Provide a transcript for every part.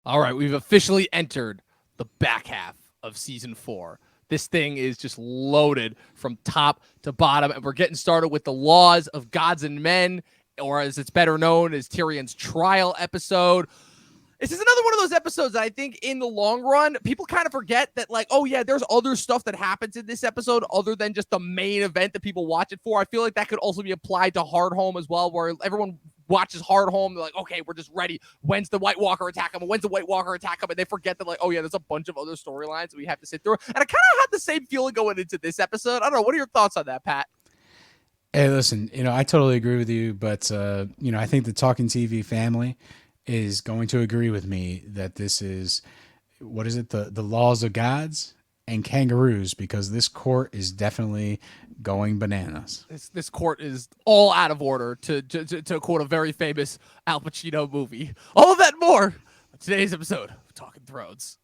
All right, we've officially entered the back half of season 4. This thing is just loaded from top to bottom, and we're getting started with the laws of gods and men, or as it's better known as Tyrion's trial episode. This is another one of those episodes that I think in the long run, people kind of forget that, like, oh yeah, there's other stuff that happens in this episode other than just the main event that people watch it for. I feel like that could also be applied to Hardhome as well, where everyone watches Hardhome. They're like, okay, we're just ready. When's the White Walker attack him? When's the White Walker attack him? And they forget that, like, oh yeah, there's a bunch of other storylines that we have to sit through. And I kind of had the same feeling going into this episode. I don't know. What are your thoughts on that, Pat? Hey, listen, I totally agree with you, but I think the Talkin TV family is going to agree with me that this is, what is it, the laws of gods and kangaroos, because this court is definitely going bananas. This court is all out of order, to quote a very famous Al Pacino movie. All of that and more on today's episode of Talking Thrones.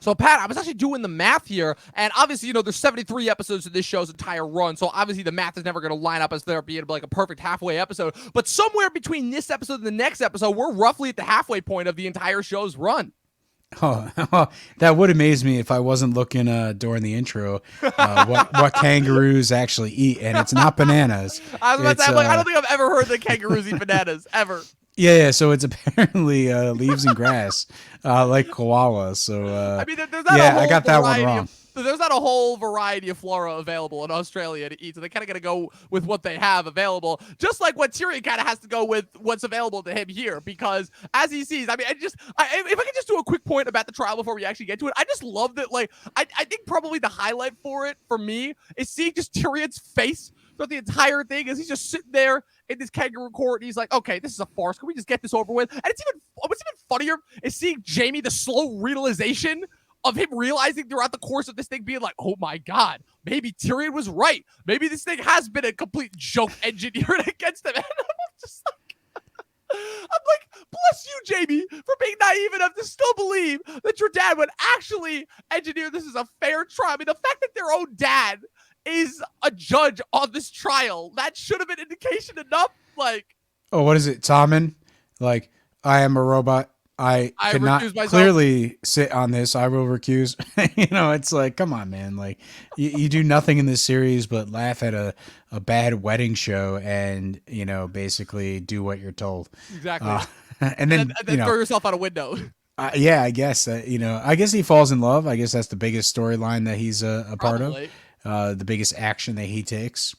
So, Pat, I was actually doing the math here, and obviously, there's 73 episodes of this show's entire run, so obviously the math is never going to line up as there being like a perfect halfway episode, but somewhere between this episode and the next episode, we're roughly at the halfway point of the entire show's run. Oh, that would amaze me if I wasn't looking during the intro what kangaroos actually eat, and it's not bananas. I was about to say, I don't think I've ever heard that kangaroos eat bananas, ever. Yeah, so it's apparently leaves and grass, like koalas. So I mean, there's not a whole I got that one wrong. There's not a whole variety of flora available in Australia to eat, so they kind of got to go with what they have available, just like what Tyrion kind of has to go with what's available to him here, because as he sees, I mean, if I could just do a quick point about the trial before we actually get to it, I just love that, like, I think probably the highlight for it, for me, is seeing just Tyrion's face throughout the entire thing as he's just sitting there in this kangaroo court, and he's like, okay, this is a farce. Can we just get this over with? And what's even funnier is seeing Jaime, the slow realization of him realizing throughout the course of this thing being like, oh my God, maybe Tyrion was right. Maybe this thing has been a complete joke engineered against him. And I'm just like, bless you, Jaime, for being naive enough to still believe that your dad would actually engineer this as a fair trial. I mean, the fact that their own dad is a judge on this trial, that should have been indication enough. Like, oh, what is it, Tommen? Like, I am a robot. I cannot clearly sit on this. I will recuse. It's like, come on, man. Like, you do nothing in this series but laugh at a bad wedding show and, basically do what you're told. Exactly. And then throw yourself out a window. Yeah, I guess I guess he falls in love. I guess that's the biggest storyline that he's a part of. The biggest action that he takes.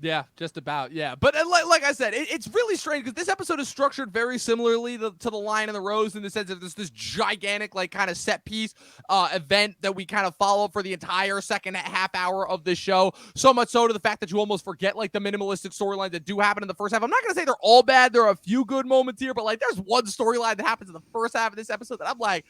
Yeah, just about. Yeah. But like I said, it's really strange because this episode is structured very similarly to The Lion and the Rose, in the sense that there's this gigantic, like, kind of set piece event that we kind of follow for the entire second half hour of this show. So much so to the fact that you almost forget, like, the minimalistic storylines that do happen in the first half. I'm not going to say they're all bad. There are a few good moments here, but, like, there's one storyline that happens in the first half of this episode that I'm like,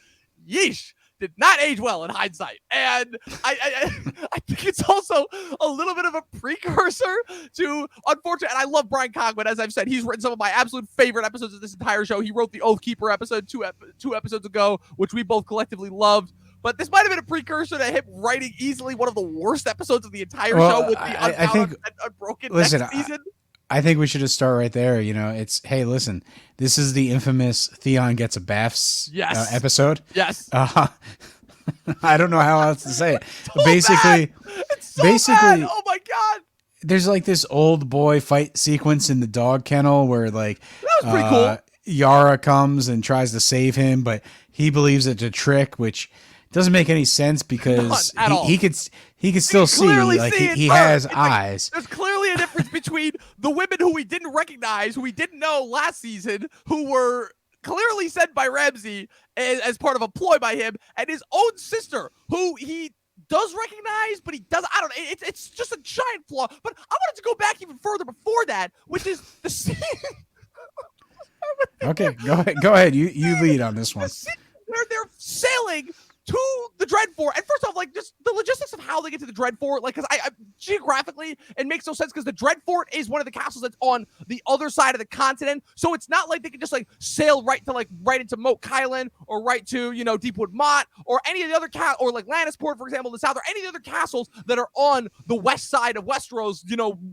yeesh. Did not age well in hindsight. And I think it's also a little bit of a precursor to, unfortunately, and I love Bryan Cogman, as I've said, he's written some of my absolute favorite episodes of this entire show. He wrote the Oathkeeper episode two episodes ago, which we both collectively loved. But this might have been a precursor to him writing easily one of the worst episodes of the entire show with the Unbroken next season. I think we should just start right there. It's, hey, listen, this is the infamous Theon gets a baths episode. Yes. I don't know how else to say it. So basically, bad. Oh my God. There's like this old boy fight sequence in the dog kennel where, like, that was pretty cool. Yara comes and tries to save him, but he believes it's a trick, which doesn't make any sense because he could still see, like, he has eyes. There's clearly a difference between the women who we didn't recognize, who we didn't know last season, who were clearly sent by Ramsay as part of a ploy by him, and his own sister, who he does recognize, but he doesn't. I don't know. It's just a giant flaw. But I wanted to go back even further before that, which is the scene. Okay, go ahead. You lead on this one. The scene where they're sailing to the Dreadfort, and first off, like just the logistics of how they get to the Dreadfort, like because I geographically it makes no sense because the Dreadfort is one of the castles that's on the other side of the continent, so it's not like they can just like sail right into Moat Kylan or right to Deepwood Mott or any of the other or like Lannisport, for example, in the south, or any of the other castles that are on the west side of Westeros.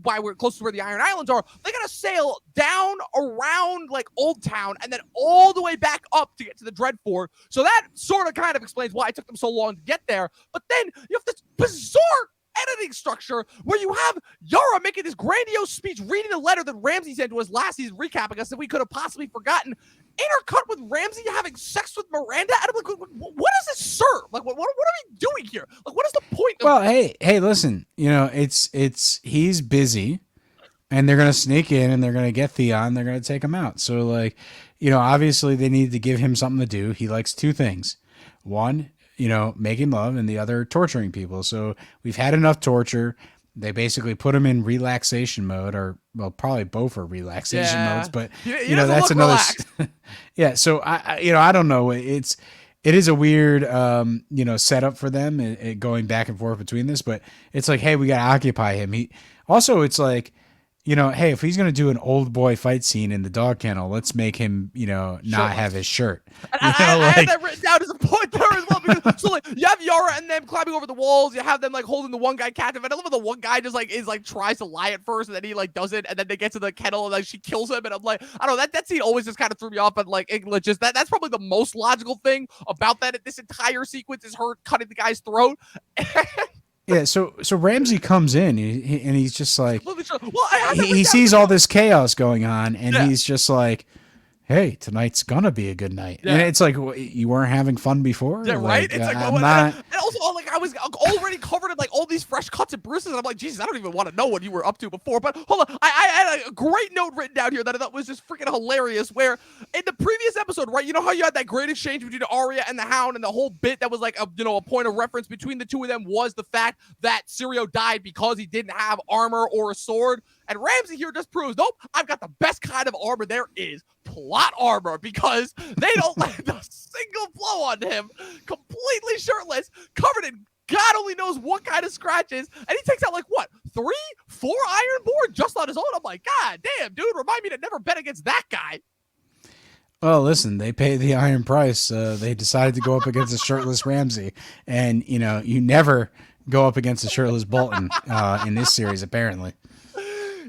Why we're close to where the Iron Islands are. They gotta sail down around like Old Town and then all the way back up to get to the Dreadfort. So that sort of kind of explains why it took them so long to get there. But then you have this bizarre editing structure where you have Yara making this grandiose speech, reading a letter that Ramsay sent to us last season, recapping us that we could have possibly forgotten, intercut with Ramsay having sex with Miranda. And I'm like, what does this serve? Like, what are we doing here? Like, what is the point? Well, hey, listen, it's he's busy, and they're gonna sneak in and they're gonna get Theon. They're gonna take him out. So like, obviously they need to give him something to do. He likes two things. One, making love, and the other, torturing people. So we've had enough torture. They basically put him in relaxation mode, or well, probably both are relaxation modes. But that's another. Yeah. So I don't know. It is a weird setup for them, it going back and forth between this. But it's like, hey, we got to occupy him. It's like, hey, if he's going to do an old boy fight scene in the dog kennel, let's make him, not have his shirt. I had that written down as a point there as well. Because, so like, you have Yara and them climbing over the walls. You have them like holding the one guy captive. And I love how the one guy just like tries to lie at first, and then he like doesn't, and then they get to the kennel and like she kills him. And I'm like, I don't know, that scene always just kind of threw me off. But like, that's probably the most logical thing about this entire sequence is her cutting the guy's throat. Yeah, so Ramsay comes in and he's just like, well, he sees all this chaos going on, and he's just like, hey, tonight's gonna be a good night. Yeah. And it's like, you weren't having fun before? Yeah, right? It's like, I'm not... And also, like, I was already covered in like all these fresh cuts and bruises, and I'm like, Jesus, I don't even want to know what you were up to before. But hold on, I had a great note written down here that I thought was just freaking hilarious, where in the previous episode, right, you know how you had that great exchange between Arya and the Hound, and the whole bit that was like a point of reference between the two of them was the fact that Syrio died because he didn't have armor or a sword. And Ramsay here just proves, nope, I've got the best kind of armor there is, plot armor, because they don't land a single blow on him, completely shirtless, covered in God only knows what kind of scratches, and he takes out like, what, 3, 4 Ironborn just on his own? I'm like, God damn, dude, remind me to never bet against that guy. Well, listen, they paid the iron price. They decided to go up against a shirtless Ramsay, and, you never go up against a shirtless Bolton in this series, apparently.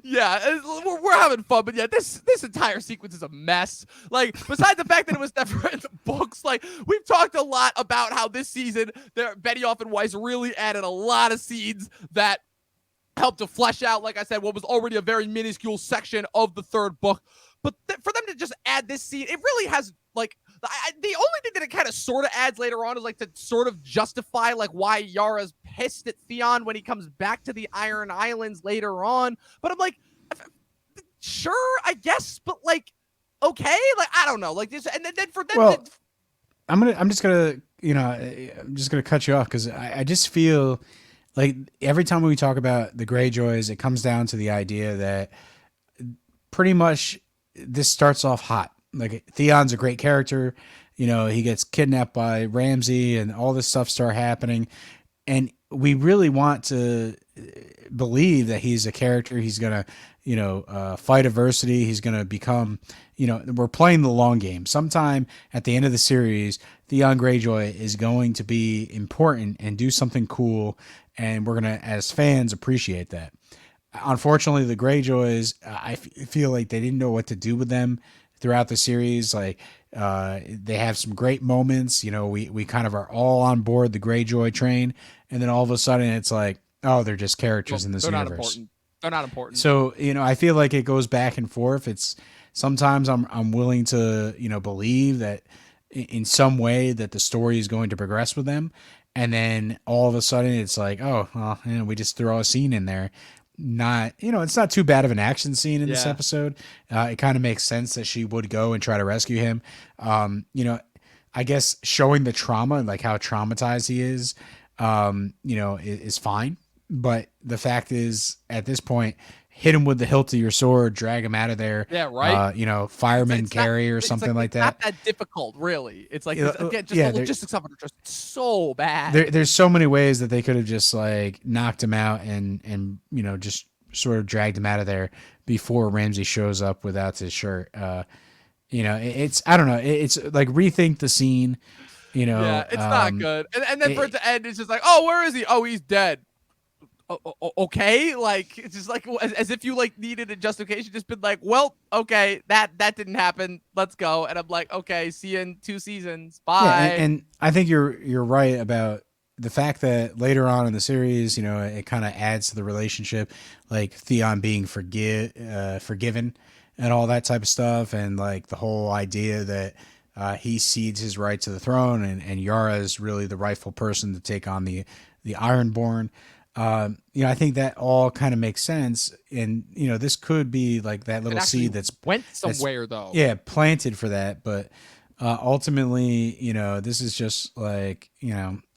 Yeah, we're having fun, but yeah, this entire sequence is a mess. Like, besides the fact that it was never in the books, like, we've talked a lot about how this season, Benioff and Weiss really added a lot of scenes that helped to flesh out, like I said, what was already a very minuscule section of the third book. But for them to just add this scene, it really has, like, the only thing that it kind of sort of adds later on is like to sort of justify like why Yara's pissed at Theon when he comes back to the Iron Islands later on. But I'm like, sure, I guess, but like, okay, like, I don't know, like this, and then for them. Well, I'm just gonna cut you off because I just feel like every time we talk about the Greyjoys, it comes down to the idea that pretty much this starts off hot. Like, Theon's a great character, he gets kidnapped by Ramsay and all this stuff start happening. And we really want to believe that he's a character. He's going to, fight adversity. He's going to become, we're playing the long game. Sometime at the end of the series, Theon Greyjoy is going to be important and do something cool. And we're going to, as fans, appreciate that. Unfortunately, the Greyjoys, I feel like they didn't know what to do with them throughout the series. Like, they have some great moments. We kind of are all on board the Greyjoy train, and then all of a sudden it's like, oh, they're just characters in this universe. They're not important. So, I feel like it goes back and forth. It's sometimes I'm willing to, believe that in some way that the story is going to progress with them. And then all of a sudden it's like, oh, well, we just throw a scene in there. Not, it's not too bad of an action scene in this episode. It kind of makes sense that she would go and try to rescue him. I guess showing the trauma and like how traumatized he is, is fine. But the fact is, at this point, hit him with the hilt of your sword, drag him out of there. Yeah, right. Fireman carry or something like that. Not that difficult, really. It's like again, just the logistics of it are just so bad. There's so many ways that they could have just like knocked him out and just sort of dragged him out of there before Ramsay shows up without his shirt. It's I don't know. It's like rethink the scene. Yeah, it's not good. And then for it to end, it's just like, oh, where is he? Oh, he's dead. Okay, like it's just like as if you like needed a justification. Just been like, well, okay, that didn't happen. Let's go. And I'm like, okay, see you in 2 seasons. Bye. Yeah, and I think you're right about the fact that later on in the series, it kind of adds to the relationship, like Theon being forgiven and all that type of stuff, and like the whole idea that he cedes his right to the throne, and Yara is really the rightful person to take on the Ironborn. I think that all kind of makes sense, and this could be like that little seed that's went somewhere though. Yeah, planted for that, but ultimately, this is just like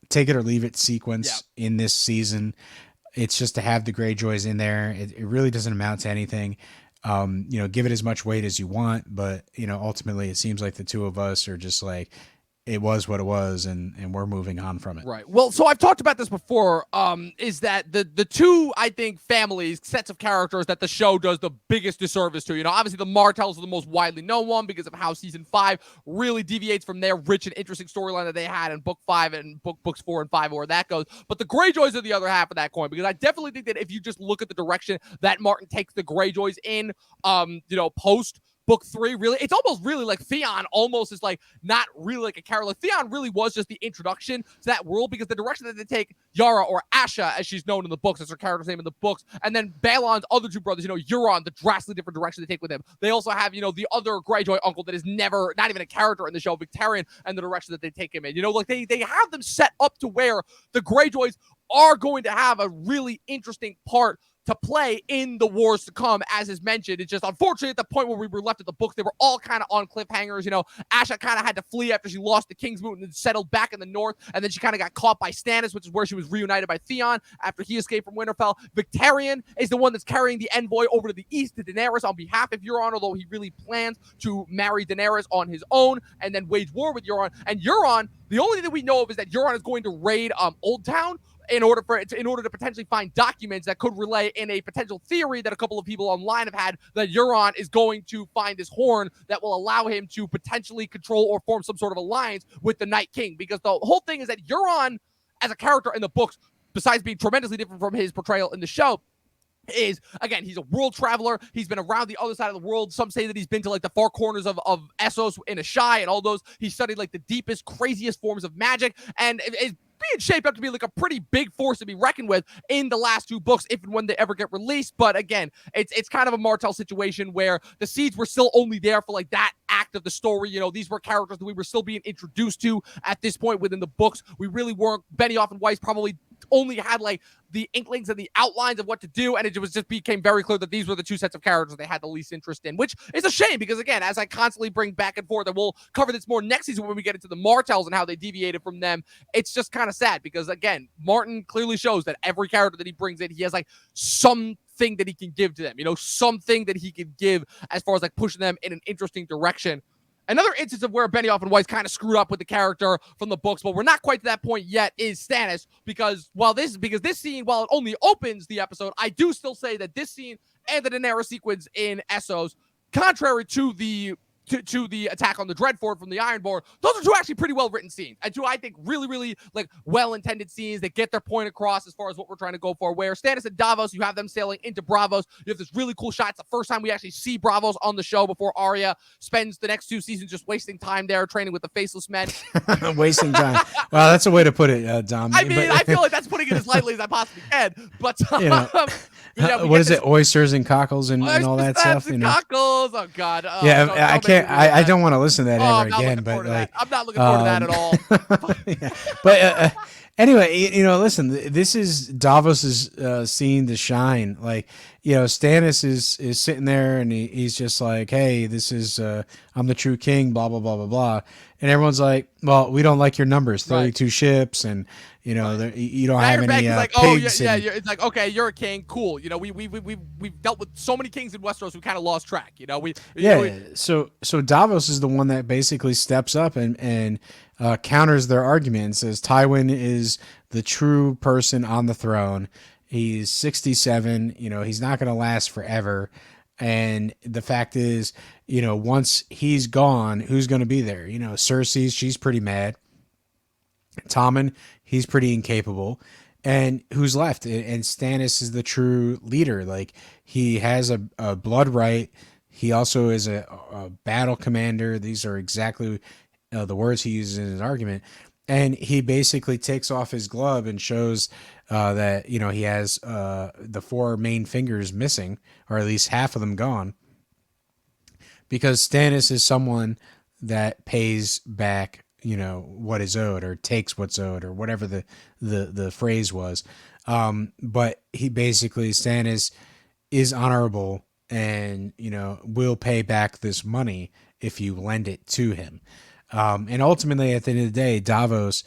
take it or leave it sequence in this season. It's just to have the Greyjoys in there. It really doesn't amount to anything. Give it as much weight as you want, but ultimately it seems like the two of us are just like, it was what it was, and we're moving on from it. Right. Well, so I've talked about this before, is that the two, I think, sets of characters that the show does the biggest disservice to. Obviously the Martells are the most widely known one because of how season 5 really deviates from their rich and interesting storyline that they had in book 5 and books 4 and 5, where that goes. But the Greyjoys are the other half of that coin, because I definitely think that if you just look at the direction that Martin takes the Greyjoys in, post book 3, really, it's almost really like Theon almost is like not really like a character. Like Theon really was just the introduction to that world, because the direction that they take Yara, or Asha as she's known in the books, that's her character's name in the books, and then Balon's other 2 brothers, Euron, the drastically different direction they take with him. They also have, the other Greyjoy uncle that is never, not even a character in the show, Victarion, and the direction that they take him in. Like they have them set up to where the Greyjoys are going to have a really interesting part to play in the wars to come, as is mentioned. It's just unfortunately at the point where we were left at the books, they were all kind of on cliffhangers. Asha kind of had to flee after she lost the Kingsmoot and then settled back in the north, and then she kind of got caught by Stannis, which is where she was reunited by Theon after he escaped from Winterfell. Victarion is the one that's carrying the envoy over to the east to Daenerys on behalf of Euron, although he really plans to marry Daenerys on his own and then wage war with Euron. And Euron, the only thing that we know of is that Euron is going to raid Old Town in order to potentially find documents that could relay in a potential theory that a couple of people online have had, that Euron is going to find this horn that will allow him to potentially control or form some sort of alliance with the Night King. Because the whole thing is that Euron, as a character in the books, besides being tremendously different from his portrayal in the show, is, again, he's a world traveler. He's been around the other side of the world. Some say that he's been to like the far corners of Essos in a Shae and all those. He studied like the deepest, craziest forms of magic, and is being shaped up to be like a pretty big force to be reckoned with in the last 2 books, if and when they ever get released. But again, it's kind of a Martell situation where the seeds were still only there for like that act of the story. These were characters that we were still being introduced to at this point within the books. We really weren't. Benioff and Weiss probably only had like the inklings and the outlines of what to do, and it just became very clear that these were the 2 sets of characters they had the least interest in, which is a shame, because again, as I constantly bring back and forth, and we'll cover this more next season when we get into the Martells and how they deviated from them, it's just kind of sad, because again, Martin clearly shows that every character that he brings in, he has like something that he can give to them, something that he can give as far as like pushing them in an interesting direction. Another instance of where Benioff and Weiss kind of screwed up with the character from the books, but we're not quite to that point yet, is Stannis, because this scene, while it only opens the episode, I do still say that this scene and the Daenerys sequence in Essos, contrary to the attack on the Dreadfort from the Ironborn, those are 2 actually pretty well written scenes, and 2, I think, really, really like well intended scenes that get their point across as far as what we're trying to go for. Where Stannis and Davos, you have them sailing into Braavos. You have this really cool shot. It's the first time we actually see Braavos on the show before Arya spends the next 2 seasons just wasting time there training with the Faceless Men. Wasting time. Wow, that's a way to put it, Dom. I mean, I feel like that's putting it as lightly as I possibly can. But what is it? Oysters and cockles and all that stuff. Cockles. Oh God. I can't. I don't want to listen to that ever again. But like, I'm not looking forward to that at all. Yeah. But anyway, listen. This is Davos's scene to shine. Like, Stannis is sitting there and he's just like, hey, this is I'm the true king, blah blah blah blah blah, and everyone's like, well, we don't like your numbers, Right. 32 ships, and Right. you don't The have Iron Bank any is like, oh pigs, yeah, and it's like, okay, you're a king, cool. We've dealt with so many kings in Westeros, we kind of lost track. So Davos is the one that basically steps up and counters their argument and says Tywin is the true person on the throne. He's 67. He's not going to last forever. And the fact is, once he's gone, who's going to be there? Cersei, she's pretty mad. Tommen, he's pretty incapable. And who's left? And Stannis is the true leader. Like, he has a blood right. He also is a battle commander. These are exactly the words he uses in his argument. And he basically takes off his glove and shows that, he has the four main fingers missing, or at least half of them gone. Because Stannis is someone that pays back, what is owed, or takes what's owed, or whatever the phrase was. But he basically, Stannis is honorable and, will pay back this money if you lend it to him. And ultimately, at the end of the day, Davos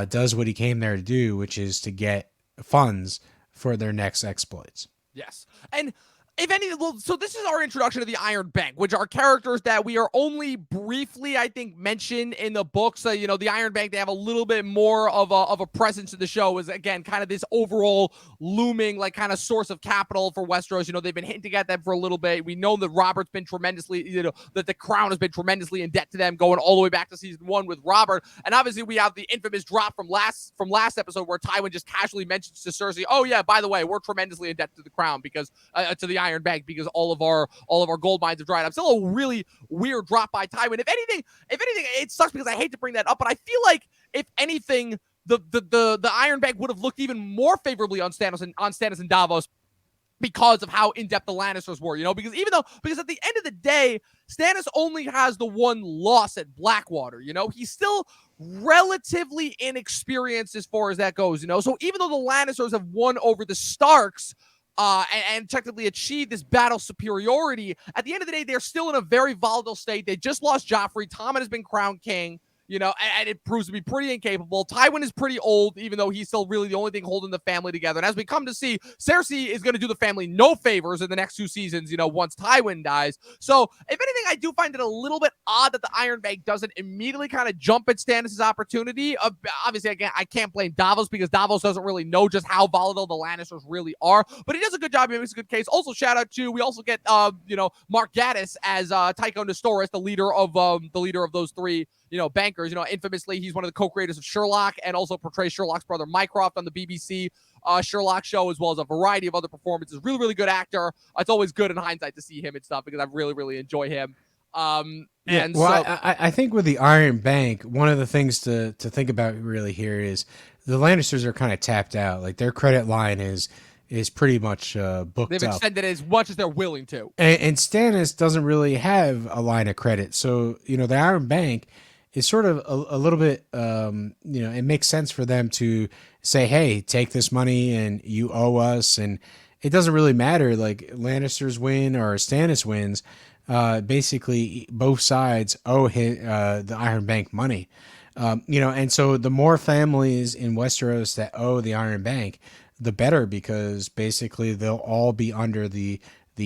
does what he came there to do, which is to get funds for their next exploits. Yes. And if any, so this is our introduction to the Iron Bank, which are characters that we are only briefly, I think, mentioned in the books. The Iron Bank, they have a little bit more of a presence in the show. Is again kind of this overall looming like kind of source of capital for Westeros. They've been hinting at them for a little bit. We know that Robert's been tremendously, that the crown has been tremendously in debt to them, going all the way back to season 1 with Robert. And obviously we have the infamous drop from last episode where Tywin just casually mentions to Cersei, "Oh yeah, by the way, we're tremendously in debt to the crown because to the Iron Bank because all of our gold mines have dried up." Still a really weird drop by Tywin. If anything, it sucks because I hate to bring that up, but I feel like if anything, the Iron Bank would have looked even more favorably on Stannis and Davos because of how in-depth the Lannisters were, because at the end of the day, Stannis only has the one loss at Blackwater, he's still relatively inexperienced as far as that goes, so even though the Lannisters have won over the Starks, and technically achieve this battle superiority, at the end of the day, they're still in a very volatile state. They just lost Joffrey. Tommen has been crowned king, and it proves to be pretty incapable. Tywin is pretty old, even though he's still really the only thing holding the family together. And as we come to see, Cersei is going to do the family no favors in the next 2 seasons, once Tywin dies. So, if anything, I do find it a little bit odd that the Iron Bank doesn't immediately kind of jump at Stannis' opportunity. Obviously, again, I can't blame Davos because Davos doesn't really know just how volatile the Lannisters really are, but he does a good job. He makes a good case. Also, shout out to, we also get, Mark Gaddis as Tycho Nestoris, the leader of those 3 bankers. Infamously, he's one of the co-creators of Sherlock and also portrays Sherlock's brother Mycroft on the BBC Sherlock show, as well as a variety of other performances. Really, really good actor. It's always good in hindsight to see him and stuff because I really, really enjoy him. I think with the Iron Bank, one of the things to think about really here is the Lannisters are kind of tapped out. Like, their credit line is pretty much booked They've up. extended it as much as they're willing to. And Stannis doesn't really have a line of credit. So, the Iron Bank is sort of a little bit, it makes sense for them to say, hey, take this money and you owe us. And it doesn't really matter, like, Lannisters win or Stannis wins. Basically, both sides owe the Iron Bank money. And so the more families in Westeros that owe the Iron Bank, the better, because basically they'll all be under the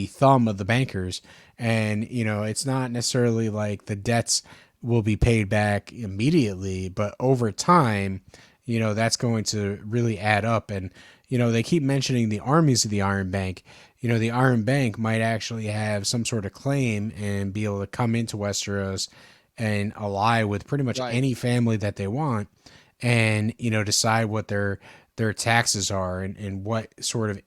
thumb of the bankers. And, it's not necessarily like the debts will be paid back immediately, but over time, that's going to really add up. And, they keep mentioning the armies of the Iron Bank. The Iron Bank might actually have some sort of claim and be able to come into Westeros and ally with pretty much any family that they want, and, decide what their taxes are and what sort of,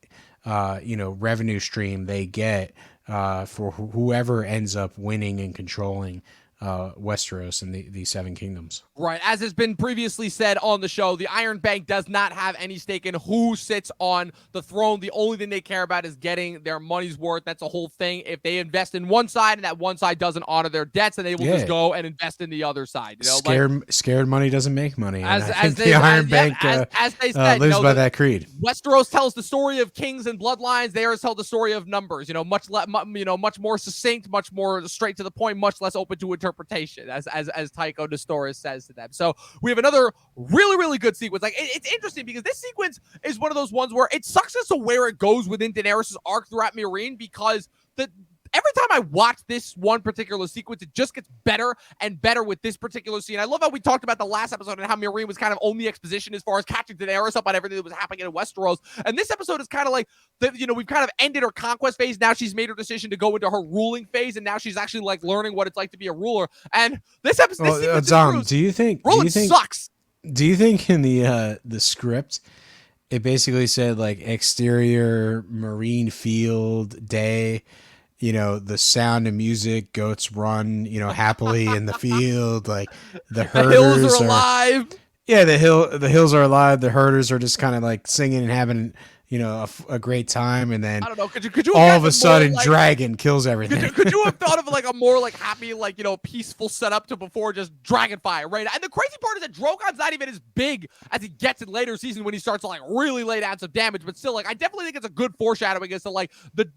revenue stream they get for whoever ends up winning and controlling Westeros and the Seven Kingdoms. Right. As has been previously said on the show, the Iron Bank does not have any stake in who sits on the throne. The only thing they care about is getting their money's worth. That's the whole thing. If they invest in one side and that one side doesn't honor their debts, then they will just go and invest in the other side. You know, scared money doesn't make money. As the Iron Bank they said, lives by that creed. Westeros tells the story of kings and bloodlines. Theirs tell the story of numbers. Much more succinct, much more straight to the point, much less open to interpretation, as Tycho Nestoris says to them. So we have another really, really good sequence. Like, it's interesting because this sequence is one of those ones where it sucks as to where it goes within Daenerys' arc throughout Meereen, because every time I watch this one particular sequence, it just gets better and better with this particular scene. I love how we talked about the last episode and how Meereen was kind of only exposition as far as catching Daenerys up on everything that was happening in Westeros. And this episode is kind of like, we've kind of ended her conquest phase. Now she's made her decision to go into her ruling phase, and now she's actually like learning what it's like to be a ruler. And this episode, Dom, do you think sucks? Do you think in the script it basically said like exterior marine field day? You know, the sound of music, goats run, happily in the field. Like the herders hills are alive. Yeah, the hills are alive. The herders are just kind of like singing and having, a great time. And then I don't know. Could you all of a sudden, dragon kills everything. Could you have thought of like a more like happy, like, peaceful setup to before just dragon fire, right? And the crazy part is that Drogon's not even as big as he gets in later seasons when he starts to like really lay down some damage. But still, like, I definitely think it's a good foreshadowing as to like the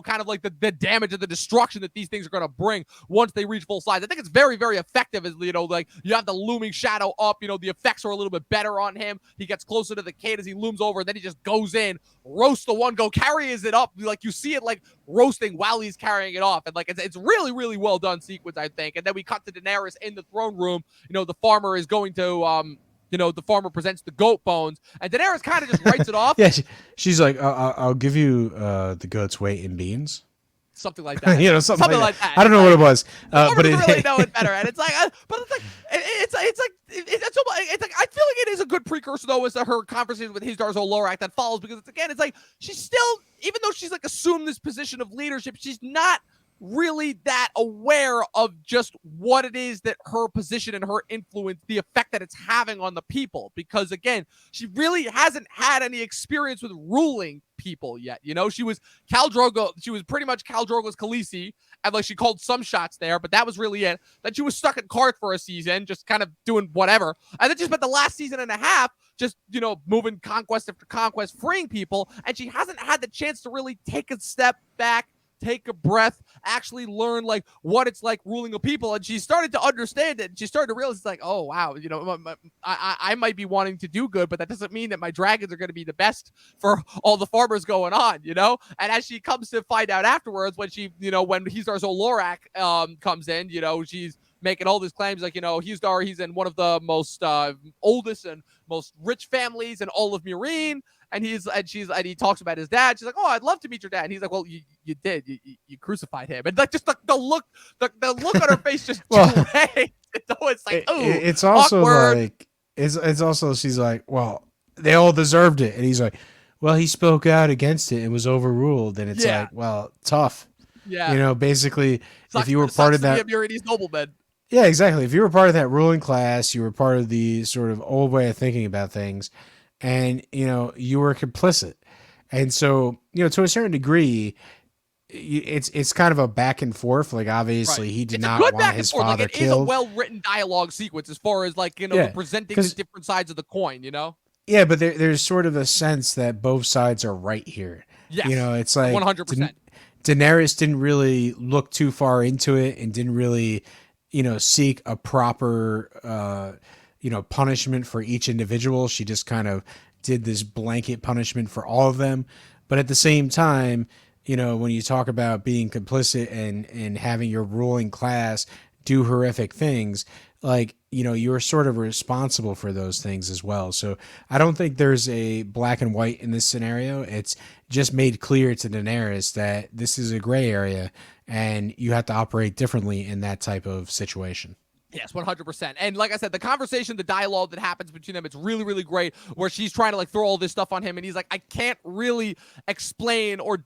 kind of like the damage and the destruction that these things are going to bring once they reach full size. I think it's very, very effective as, like you have the looming shadow up, the effects are a little bit better on him. He gets closer to the kid as he looms over, and then he just goes in, roasts the one, carries it up. Like you see it like roasting while he's carrying it off. And like, it's really, really well done sequence, I think. And then we cut to Daenerys in the throne room. The farmer is going to, the farmer presents the goat bones, and Daenerys kind of just writes it off. Yeah, she's like, I'll give you the goat's weight in beans. Something like that. something like that. I don't know what it was, but it really know it better. And it's like, it's like I feel like it is a good precursor though as to her conversation with Hizdahr Zolorak that follows, because it's like she's still, even though she's like assumed this position of leadership, she's not really that aware of just what it is that her position and her influence, the effect that it's having on the people. Because again, she really hasn't had any experience with ruling people yet. She was Khal Drogo. She was pretty much Khal Drogo's Khaleesi, and like she called some shots there, but that was really it. Then she was stuck at Karth for a season, just kind of doing whatever. And then she spent the last season and a half just, moving conquest after conquest, freeing people. And she hasn't had the chance to really take a step back, take a breath, actually learn like what it's like ruling a people. And she started to understand it. She started to realize it's like, oh wow, I might be wanting to do good, but that doesn't mean that my dragons are going to be the best for all the farmers going on, And as she comes to find out afterwards, when she, when Hizdahr Zolorak comes in, she's making all these claims like, Hizdahr, he's in one of the most oldest and most rich families in all of Meereen. And he talks about his dad. She's like, "Oh, I'd love to meet your dad." And he's like, "Well, you did. You crucified him." And like just the look on her face just changed. It's like, oh, it's also awkward. like it's also she's like, "Well, they all deserved it," and he's like, "Well, he spoke out against it and was overruled." And it's like, well, tough. Yeah. Basically, if you were part of that, Meereen's noblemen. Yeah, exactly. If you were part of that ruling class, you were part of the sort of old way of thinking about things. And, you were complicit. And so, to a certain degree, it's kind of a back and forth. Like, obviously, he did not want his father killed. It is a well-written dialogue sequence as far as, like, presenting the different sides of the coin, Yeah, but there's sort of a sense that both sides are right here. Yes. It's like 100%. Daenerys didn't really look too far into it and didn't really, seek a proper punishment for each individual. She just kind of did this blanket punishment for all of them. But at the same time, when you talk about being complicit and having your ruling class do horrific things, like, you're sort of responsible for those things as well. So I don't think there's a black and white in this scenario. It's just made clear to Daenerys that this is a gray area and you have to operate differently in that type of situation. Yes, 100%. And like I said, the conversation, the dialogue that happens between them, it's really, really great, where she's trying to like throw all this stuff on him and he's like, I can't really explain or,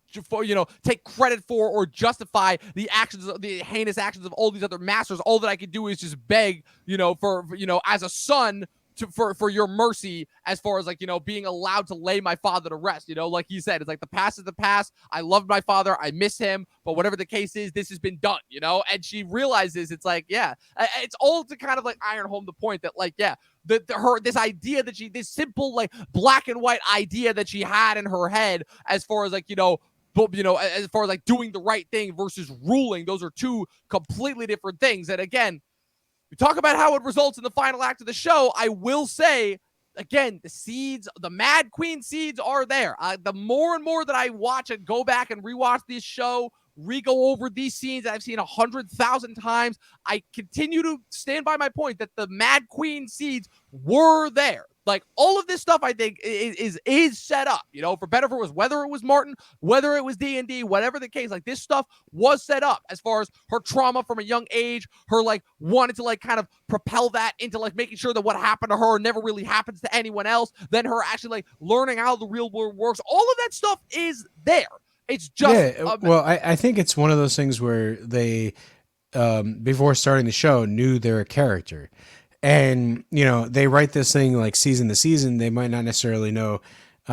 take credit for or justify the actions, the heinous actions of all these other masters. All that I can do is just beg, for as a son, for your mercy, as far as like being allowed to lay my father to rest. Like he said, it's like the past is the past. I loved my father, I miss him, but whatever the case is, this has been done. And she realizes it's like, yeah, it's all to kind of like iron home the point that like, yeah, this idea that this simple like black and white idea that she had in her head, as far as like as far as like doing the right thing versus ruling, those are two completely different things. And again, we talk about how it results in the final act of the show. I will say, again, the seeds, the Mad Queen seeds are there. The more and more that I watch and go back and rewatch this show, re-go over these scenes that I've seen 100,000 times, I continue to stand by my point that the Mad Queen seeds were there. Like, all of this stuff, I think, is set up, for better or for worse, whether it was Martin, whether it was D&D, whatever the case, like, this stuff was set up as far as her trauma from a young age, her, like, wanting to, like, kind of propel that into, like, making sure that what happened to her never really happens to anyone else, then her actually, like, learning how the real world works. All of that stuff is there. It's just... Yeah, well, I think it's one of those things where they, before starting the show, knew their character. And, they write this thing like season to season. They might not necessarily know.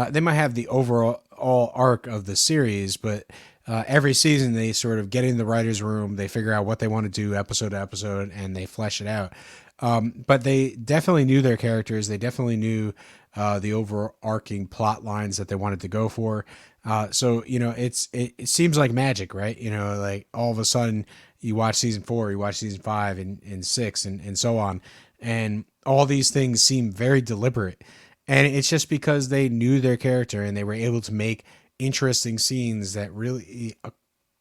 They might have the overall arc of the series, but every season they sort of get in the writer's room. They figure out what they want to do episode to episode, and they flesh it out. But they definitely knew their characters. They definitely knew the overarching plot lines that they wanted to go for. So, it seems like magic, right? Like all of a sudden you watch season 4, you watch season 5 and 6 and so on. And all these things seem very deliberate. And it's just because they knew their character and they were able to make interesting scenes that really,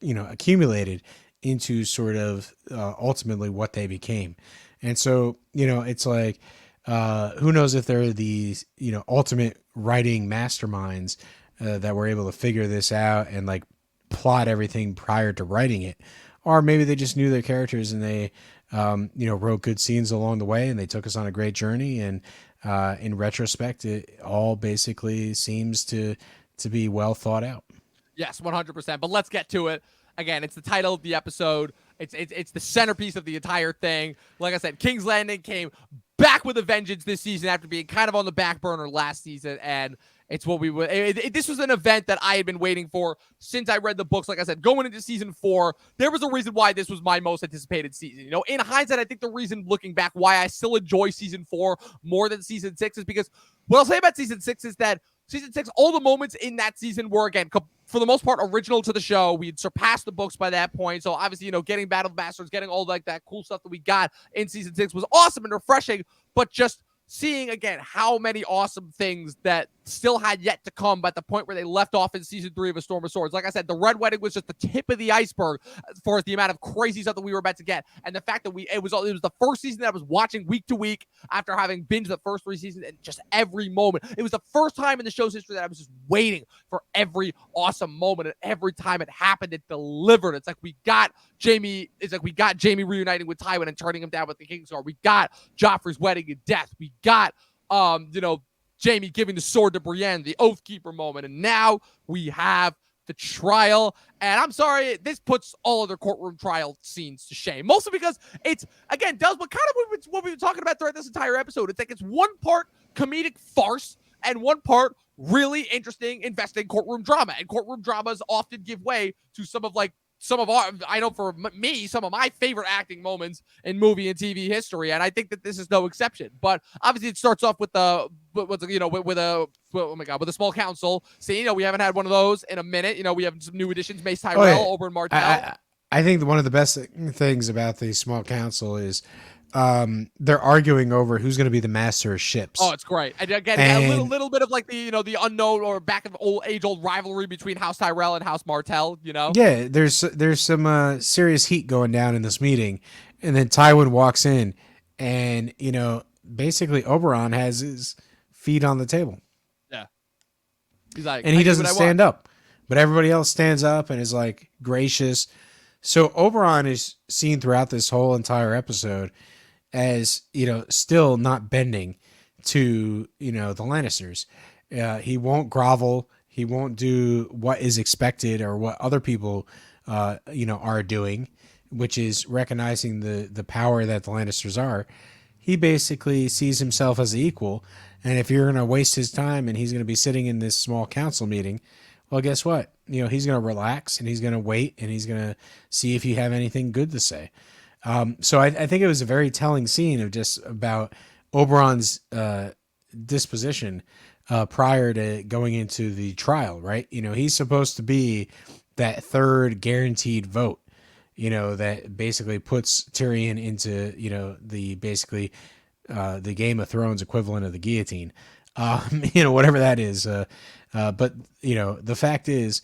accumulated into sort of ultimately what they became. And so, it's like, who knows if they're these, ultimate writing masterminds that were able to figure this out and like plot everything prior to writing it. Or maybe they just knew their characters and they, wrote good scenes along the way and they took us on a great journey. And in retrospect, it all basically seems to be well thought out. Yes, 100%. But let's get to it. Again, it's the title of the episode. It's the centerpiece of the entire thing. Like I said, King's Landing came back with a vengeance this season after being kind of on the back burner last season, and it's what we would. This was an event that I had been waiting for since I read the books. Like I said, going into season 4, there was a reason why this was my most anticipated season. In hindsight, I think the reason, looking back, why I still enjoy season 4 more than season 6 is because what I'll say about season 6 is that season 6, all the moments in that season were, again, for the most part, original to the show. We had surpassed the books by that point. So obviously, getting Battle of Bastards, getting all like that cool stuff that we got in season 6 was awesome and refreshing, but just seeing again how many awesome things that still had yet to come at the point where they left off in season 3 of A Storm of Swords. Like I said, the Red Wedding was just the tip of the iceberg as far as the amount of crazy stuff that we were about to get, and the fact that it was the first season that I was watching week to week after having binged the first 3 seasons, and just every moment. It was the first time in the show's history that I was just waiting for every awesome moment, and every time it happened, it delivered. It's like we got Jamie reuniting with Tywin and turning him down with the Kingsguard. We got Joffrey's wedding and death. We got Jamie giving the sword to Brienne, the Oathkeeper moment, and now we have the trial. And I'm sorry, this puts all other courtroom trial scenes to shame. Mostly because it's, again, does what kind of what we've been talking about throughout this entire episode. It's like it's one part comedic farce and one part really interesting, investing courtroom drama. And courtroom dramas often give way to some of I know for me, some of my favorite acting moments in movie and TV history, and I think that this is no exception. But obviously, it starts off with a small council scene. We haven't had one of those in a minute. We have some new additions: Mace Tyrell, Oberyn Martell. I think one of the best things about the small council is they're arguing over who's going to be the master of ships. Oh, it's great. And again, a little bit of like the unknown or back of old rivalry between House Tyrell and House Martell. Yeah, there's some serious heat going down in this meeting, and then Tywin walks in, and basically Oberyn has his feet on the table. Yeah, he's like, and he doesn't stand up, but everybody else stands up and is like gracious. So Oberyn is seen throughout this whole entire episode as, still not bending to, the Lannisters. He won't grovel. He won't do what is expected or what other people, are doing, which is recognizing the power that the Lannisters are. He basically sees himself as an equal. And if you're going to waste his time and he's going to be sitting in this small council meeting, well, guess what? He's going to relax and he's going to wait and he's going to see if you have anything good to say. So I think it was a very telling scene of just about Oberyn's disposition prior to going into the trial, right? He's supposed to be that third guaranteed vote, that basically puts Tyrion into, the Game of Thrones equivalent of the guillotine, whatever that is. But the fact is,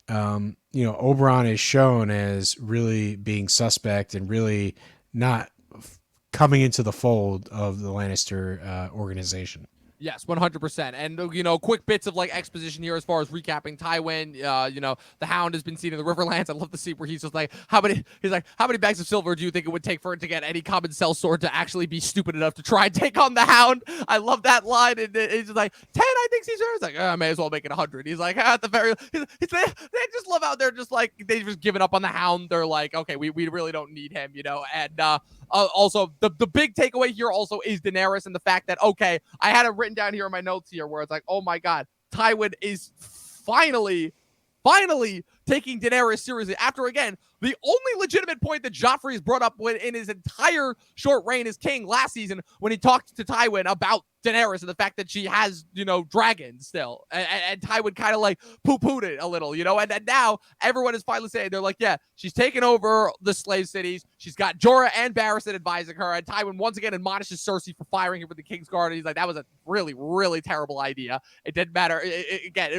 Oberyn is shown as really being suspect and really not coming into the fold of the Lannister organization. Yes, 100%. And, quick bits of exposition here as far as recapping Tywin. The Hound has been seen in the Riverlands. I love the scene where he's just how many bags of silver do you think it would take for it to get any common sellsword to actually be stupid enough to try and take on the Hound? I love that line. And he's just 10, I think, Caesar. It's I may as well make it 100. He's at the very, they just love out there just they've just given up on the Hound. They're okay, we really don't need him, and, also the big takeaway here also is Daenerys and the fact that, okay, I had it written down here in my notes here where it's oh my God, Tywin is finally taking Daenerys seriously after, again, the only legitimate point that Joffrey has brought up in his entire short reign as king last season when he talked to Tywin about Daenerys and the fact that she has, dragons still. And Tywin kind of poo-pooed it a little, and now everyone is finally saying, they're yeah, she's taken over the slave cities. She's got Jorah and Barristan advising her. And Tywin once again admonishes Cersei for firing him with the King's Guard. And he's that was a really, really terrible idea. It didn't matter.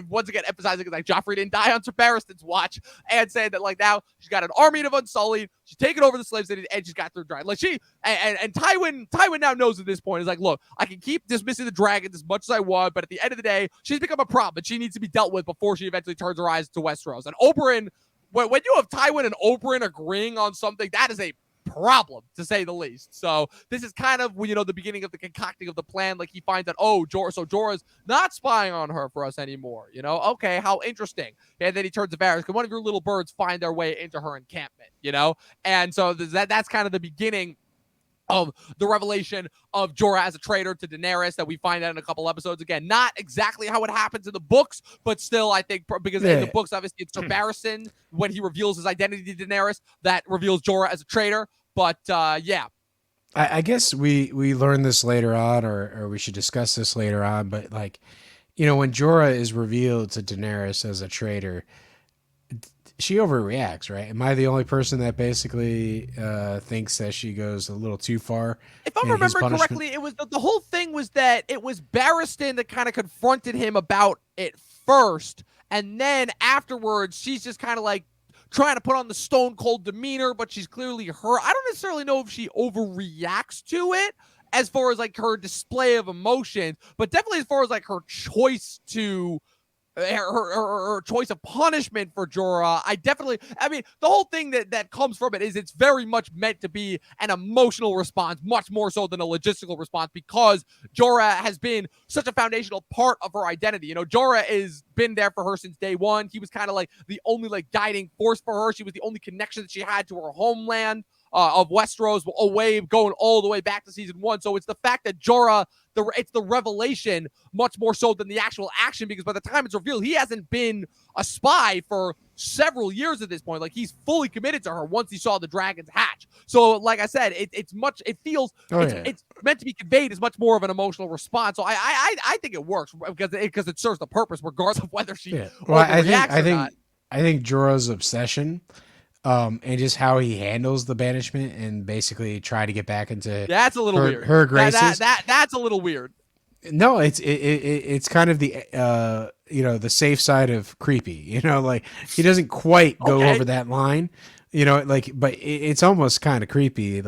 Once again, emphasizing Joffrey didn't die on Sir Barristan's watch, and saying that now she's got an army of Unsullied. She's taken over the slave city and she's got their dragons. Tywin now knows at this point is look, I can keep dismissing the dragons as much as I want, but at the end of the day, she's become a problem and she needs to be dealt with before she eventually turns her eyes to Westeros. And Oberyn, when you have Tywin and Oberyn agreeing on something, that is a problem, to say the least. So this is kind of the beginning of the concocting of the plan. He finds that, Jorah's not spying on her for us anymore. Okay, how interesting. And then he turns to Varys, can one of your little birds find their way into her encampment? And so that's kind of the beginning of the revelation of Jorah as a traitor to Daenerys that we find out in a couple episodes. Again, not exactly how it happens in the books, but still, I think, because in the books, obviously, it's Sir Barristan, when he reveals his identity to Daenerys, that reveals Jorah as a traitor. But, yeah. I guess we learn this later on, or we should discuss this later on, but, when Jorah is revealed to Daenerys as a traitor, she overreacts, right? Am I the only person that basically thinks that she goes a little too far? If I'm remembering correctly, it was the whole thing was that it was Barristan that kind of confronted him about it first, and then afterwards, she's just kind of trying to put on the stone cold demeanor, but she's clearly hurt. I don't necessarily know if she overreacts to it as far as her display of emotion, but definitely as far as her choice to her choice of punishment for Jorah. The whole thing that comes from it is it's very much meant to be an emotional response, much more so than a logistical response, because Jorah has been such a foundational part of her identity. Jorah has been there for her since day one. He was kind of the only guiding force for her. She was the only connection that she had to her homeland of Westeros, away going all the way back to season 1. So it's the fact that Jorah, it's the revelation much more so than the actual action, because by the time it's revealed, he hasn't been a spy for several years at this point. He's fully committed to her once he saw the dragons hatch. So like I said, it's meant to be conveyed as much more of an emotional response. So I think it works because it serves the purpose regardless of whether she overreacts or not. I think Jorah's obsession and just how he handles the banishment and basically try to get back into that's a little weird. Her graces. That's a little weird. No, it's kind of the the safe side of creepy. He doesn't quite go over that line. But it's almost kind of creepy,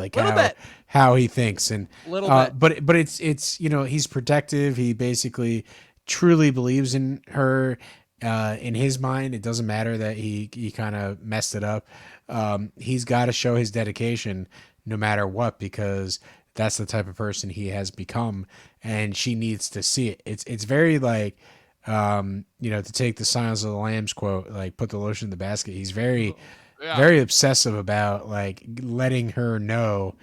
how he thinks, and bit. But it's he's protective. He basically truly believes in her. In his mind, it doesn't matter that he kind of messed it up. He's got to show his dedication no matter what, because that's the type of person he has become, and she needs to see it. It's very like, to take the Silence of the Lambs quote, like put the lotion in the basket. He's very, very obsessive about like letting her know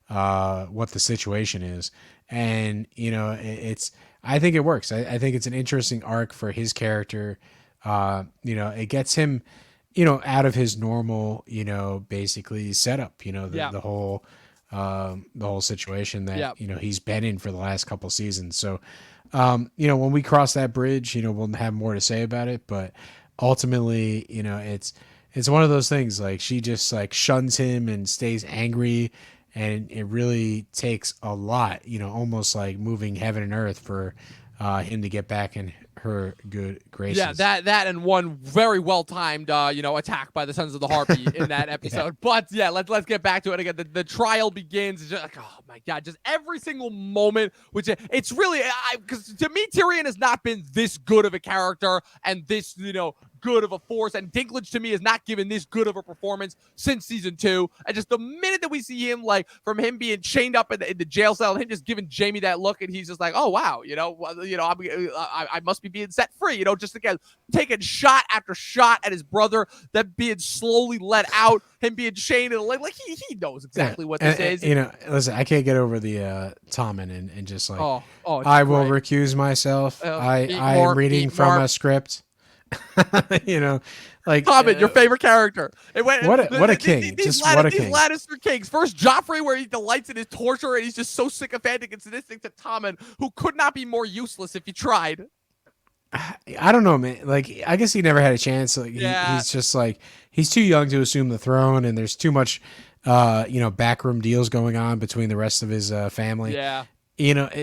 what the situation is, and it's. I think it works. I think it's an interesting arc for his character. It gets him, out of his normal, basically setup. The whole situation that he's been in for the last couple seasons. So, when we cross that bridge, we'll have more to say about it. But ultimately, it's one of those things. Like she just like shuns him and stays angry, and it really takes a lot. Almost like moving heaven and earth for him to get back in her good graces. Yeah, that and one very well timed attack by the Sons of the Harpy in that episode. Yeah. But yeah, let's get back to it again. The trial begins. It's just like, oh my god, just every single moment, which it's really, because to me Tyrion has not been this good of a character and this good of a force, and Dinklage to me has not given this good of a performance since season 2. And just the minute that we see him, like from him being chained up in the jail cell and him just giving Jaime that look, and he's just like, oh wow, I must be being set free, just again taking shot after shot at his brother, that being slowly let out, him being chained, and like he knows exactly what this is. Listen, I can't get over the Tommen and just like, I will recuse myself. I am reading from a script. Like Tommen, your favorite character. What a king! These Lannister kings. First, Joffrey, where he delights in his torture, and he's just so sycophantic and sadistic to Tommen, who could not be more useless if he tried. I don't know, man. Like, I guess he never had a chance. Like, he's just like, he's too young to assume the throne, and there's too much, backroom deals going on between the rest of his family. Yeah.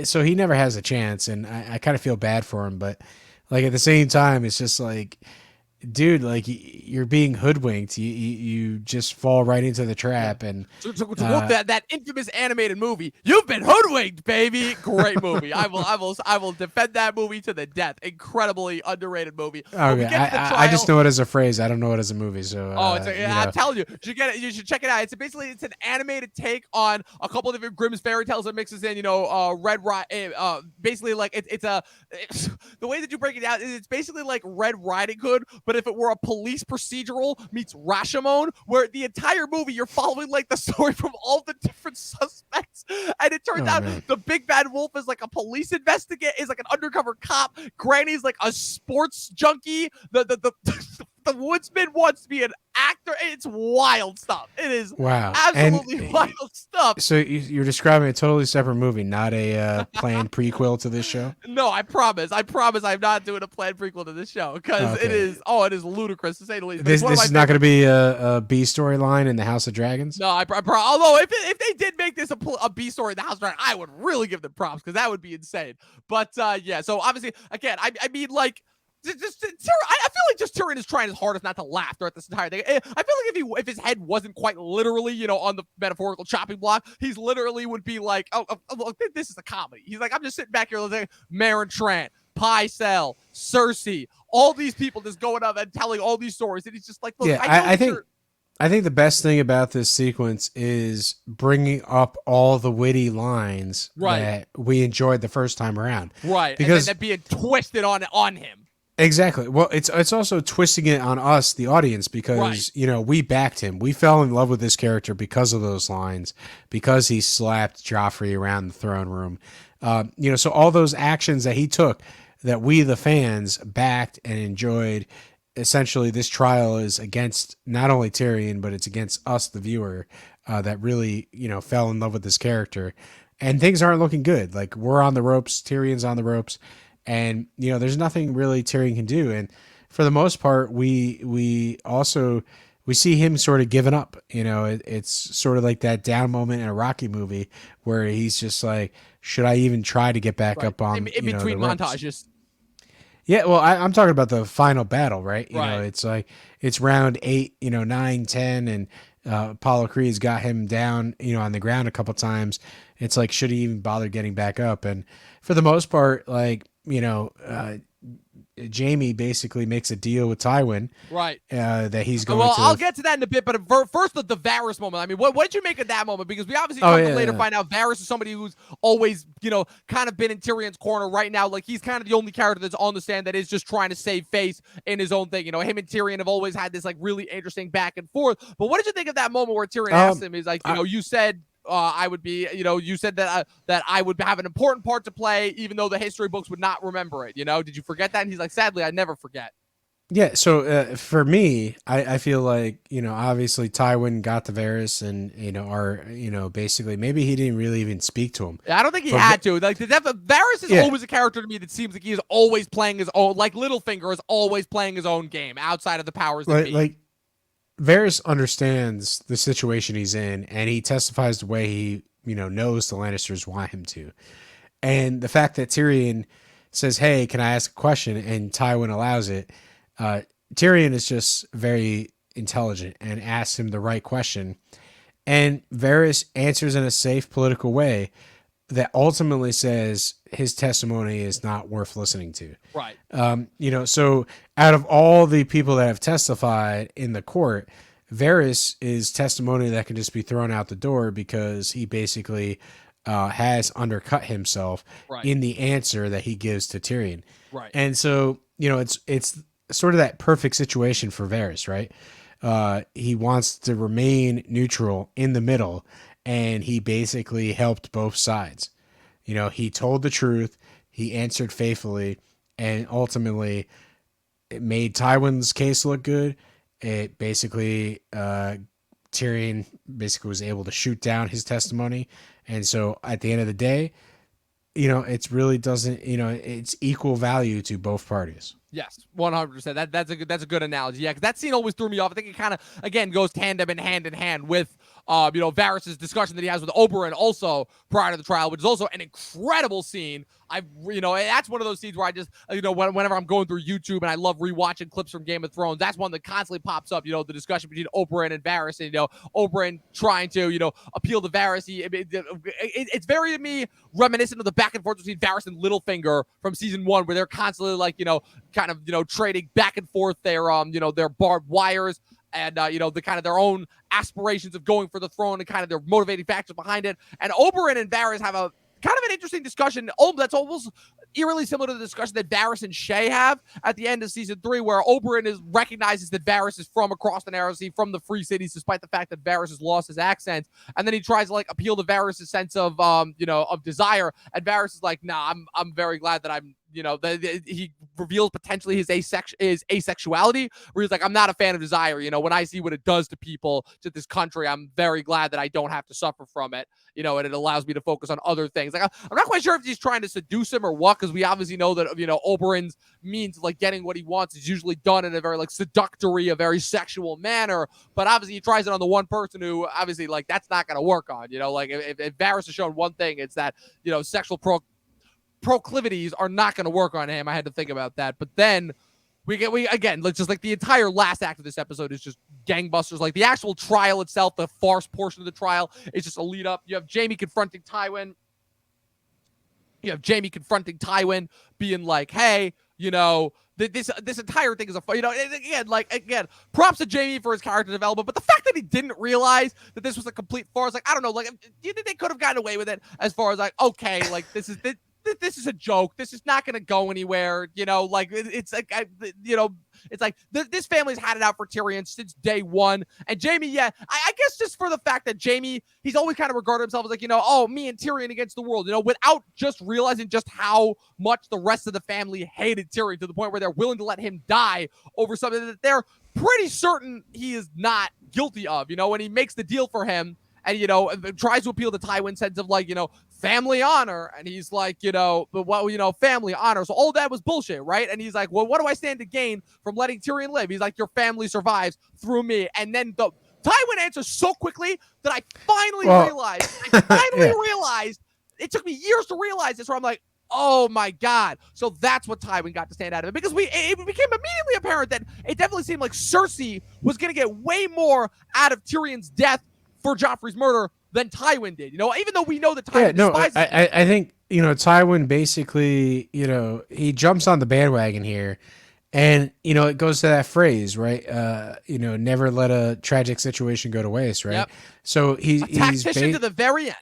So he never has a chance, and I kind of feel bad for him, but like at the same time, it's just like, dude, like you're being hoodwinked. You just fall right into the trap, and that infamous animated movie. You've been hoodwinked, baby. Great movie. I will defend that movie to the death. Incredibly underrated movie. Okay, I just know it as a phrase. I don't know it as a movie. So I'm telling you, you should get it. You should check it out. It's an animated take on a couple of different Grimm's fairy tales that mixes in, Red basically like the way that you break it down is it's basically like Red Riding Hood, but if it were a police procedural meets Rashomon, where the entire movie you're following like the story from all the different suspects, and it turns out the big bad wolf is like a police investigator, is like an undercover cop. Granny's like a sports junkie. The woodsman wants to be an actor. It's wild stuff. It is absolutely wild stuff. So you're describing a totally separate movie, not a planned prequel to this show? No, I promise I'm not doing a planned prequel to this show, because it is ludicrous to say the least. This is not going to be a B storyline in the House of Dragons? No, although if they did make this a B story in the House of Dragons, I would really give them props, because that would be insane. But so obviously, again, I mean, like, I feel like just Tyrion is trying his hardest not to laugh throughout this entire thing. I feel like if his head wasn't quite literally, on the metaphorical chopping block, he's literally would be like, oh, look, this is a comedy. He's like, I'm just sitting back here like Meereen Trant, Pycelle, Cersei, all these people just going up and telling all these stories, and he's just like, look, I think the best thing about this sequence is bringing up all the witty lines that we enjoyed the first time around. Right, because that being twisted on him. Exactly. Well, it's also twisting it on us, the audience, because we backed him. We fell in love with this character because of those lines, because he slapped Joffrey around the throne room. So all those actions that he took, that we the fans backed and enjoyed. Essentially, this trial is against not only Tyrion, but it's against us, the viewer, that really fell in love with this character. And things aren't looking good. Like, we're on the ropes. Tyrion's on the ropes. And, there's nothing really Tyrion can do. And for the most part, we see him sort of giving up. It's sort of like that down moment in a Rocky movie where he's just like, should I even try to get back up on in between montages? Yeah, well, I'm talking about the final battle, right? Right. It's like, it's round 8, 9, 10, and Apollo Creed's got him down, on the ground a couple times. It's like, should he even bother getting back up? And for the most part, like, Jaime basically makes a deal with Tywin, right? That he's going well, to. I'll get to that in a bit, but first the Varys moment. I mean, what did you make of that moment? Because we obviously later find out Varys is somebody who's always, kind of been in Tyrion's corner right now. Like, he's kind of the only character that's on the stand that is just trying to save face in his own thing. Him and Tyrion have always had this like really interesting back and forth. But what did you think of that moment where Tyrion asked him? He's like, you said I would be, you said that I would have an important part to play, even though the history books would not remember it. Did you forget that? And he's like, sadly, I never forget. Yeah, so for me, I feel like, obviously Tywin got to Varys and, basically maybe he didn't really even speak to him. I don't think he had to. Like, Varys is always a character to me that seems like he is always playing his own, like Littlefinger is always playing his own game outside of the powers that be. Like, Varys understands the situation he's in, and he testifies the way he, knows the Lannisters want him to. And the fact that Tyrion says, hey, can I ask a question? And Tywin allows it. Tyrion is just very intelligent and asks him the right question. And Varys answers in a safe political way that ultimately says his testimony is not worth listening to. Right. So out of all the people that have testified in the court, Varys is testimony that can just be thrown out the door because he basically has undercut himself in the answer that he gives to Tyrion. Right. And so, it's sort of that perfect situation for Varys, right? He wants to remain neutral in the middle, and he basically helped both sides. He told the truth, he answered faithfully, and ultimately it made Tywin's case look good. It basically, Tyrion basically was able to shoot down his testimony. And so at the end of the day, it's really doesn't, it's equal value to both parties. Yes, 100%. That's a good analogy. Yeah, because that scene always threw me off. I think it kind of, again, goes hand in hand with Varys' discussion that he has with Oberyn also prior to the trial, which is also an incredible scene. That's one of those scenes where I just, whenever I'm going through YouTube and I love rewatching clips from Game of Thrones, that's one that constantly pops up, the discussion between Oberyn and Varys, and, Oberyn trying to, appeal to Varys. It's very, to me, reminiscent of the back and forth between Varys and Littlefinger from season 1, where they're constantly like, kind of, trading back and forth their barbed wires and, the kind of their own aspirations of going for the throne and kind of their motivating factors behind it. And Oberyn and Varys have a kind of an interesting discussion. That's almost eerily similar to the discussion that Varys and Shae have at the end of season 3, where Oberyn recognizes that Varys is from across the Narrow Sea, from the Free Cities, despite the fact that Varys has lost his accent. And then he tries to like appeal to Varys' sense of, of desire. And Varys is like, nah, I'm very glad that I'm, he reveals potentially his asexuality, where he's like, I'm not a fan of desire. When I see what it does to people, to this country, I'm very glad that I don't have to suffer from it, and it allows me to focus on other things. Like, I'm not quite sure if he's trying to seduce him or what, because we obviously know that, Oberyn's means like getting what he wants is usually done in a very like seductory, a very sexual manner. But obviously he tries it on the one person who obviously like that's not going to work on, like if Varys has shown one thing, it's that, sexual proclivities are not going to work on him. I had to think about that. But then we again, just like the entire last act of this episode is just gangbusters. Like the actual trial itself, the farce portion of the trial is just a lead up. You have Jaime confronting Tywin. Being like, hey, this entire thing is again, props to Jaime for his character development, but the fact that he didn't realize that this was a complete farce, like, I don't know, like, do you think they could have gotten away with it as far as like, okay, like this is a joke. This is not going to go anywhere. It's like, it's like this family's had it out for Tyrion since day one. And Jaime, I guess just for the fact that Jaime, he's always kind of regarded himself as like, me and Tyrion against the world, without just realizing just how much the rest of the family hated Tyrion to the point where they're willing to let him die over something that they're pretty certain he is not guilty of, when he makes the deal for him. And, tries to appeal to Tywin's sense of like, family honor. And he's like, family honor. So all that was bullshit, right? And he's like, well, what do I stand to gain from letting Tyrion live? He's like, your family survives through me. And then Tywin answers so quickly that I finally realized. Realized. It took me years to realize this, where I'm like, oh my God. So that's what Tywin got to stand out of it. Because it became immediately apparent that it definitely seemed like Cersei was going to get way more out of Tyrion's death for Joffrey's murder than Tywin did, even though we know that Tywin despises him. I think, Tywin basically, he jumps on the bandwagon here. And, it goes to that phrase, right? Never let a tragic situation go to waste, right? Yep. So A tactician to the very end.